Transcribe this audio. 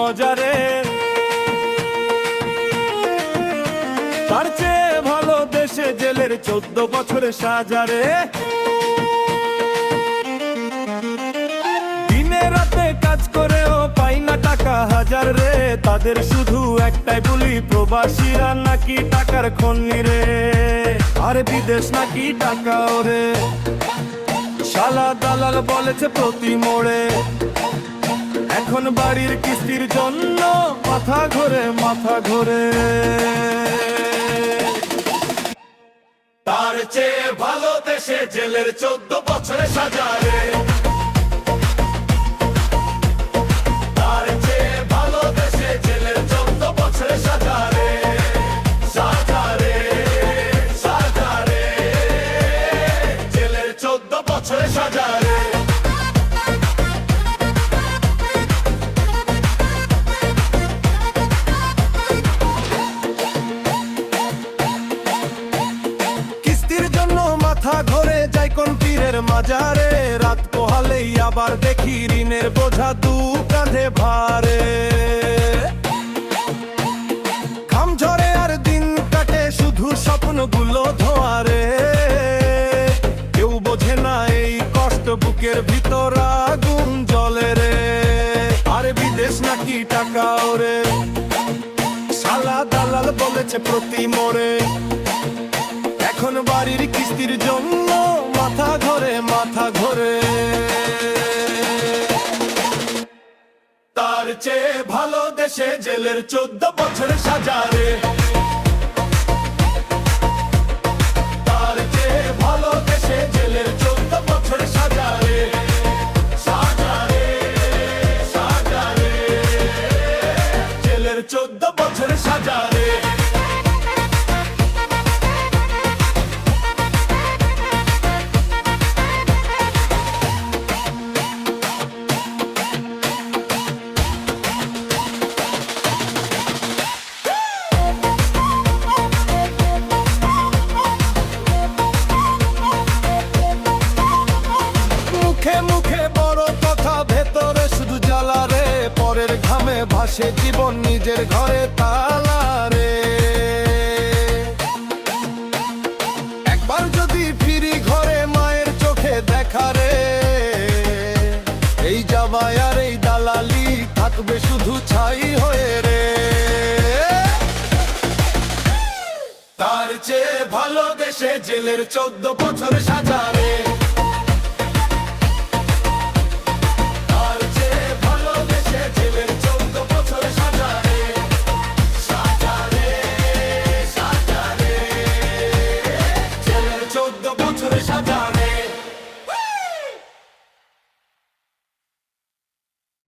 মজারে। তার চেয়ে ভালো দেশে জেলের 14 বছরের সাজারে। দিনে রাতে কাজ করেও পাই না টাকা হাজার রে। তাদের শুধু একটাই বলি, প্রবাসীরা নাকি টাকার খনি রে। আর বিদেশ নাকি টাকা ওরে। শালা দালাল বলেছে প্রতি মোড়ে। এখন বাড়ির কিস্তির জন্য মাথা ঘোরে মাথা ঘোরে। তার চেয়ে ভালো দেশে জেলের 14 বছরের সাজারে। তার চেয়ে ভালো দেশে জেলের 14 বছরের সাজারে। সাজারে সাজারে জেলের 14 বছরের সাজারে। মাথা ঘরে যাই কোন পীরের মাজারে। রাত পোহালেই আবার দেখি ঋণের বোঝা দু কাঁধে ভারে। ঘাম ঝরে আর দিন কাটে শুধু স্বপ্নগুলো ধোয়ারে। কেউ বোঝে না এই কষ্ট বুকের ভিতর আগুন জ্বলে রে। আর বিদেশ নাকি টাকা ওরে। শালা দালাল বলেছে প্রতি মোড়ে। এখন বাড়ির কিস্তির জন্য মাথা ঘোরে মাথা ঘোরে। তার চেয়ে ভালো দেশে জেলের 14 বছরের সাজারে। তার চেয়ে ভালো দেশে জেলের 14 বছরের সাজারে। সাজারে সাজারে জেলের 14 বছরের সাজারে। মুখে মুখে বড় কথা, ভেতরে শুধু জ্বালা রে। পরের ঘামে ভাসে জীবন, নিজের ঘরে তালা রে। একবার যদি ফিরি ঘরে মায়ের চোখে দেখা রে। এই জামাই আর এই দালালি থাকবে শুধু ছাই হয়ে রে। তার চেয়ে ভালো দেশে জেলের 14 বছর সাজারে।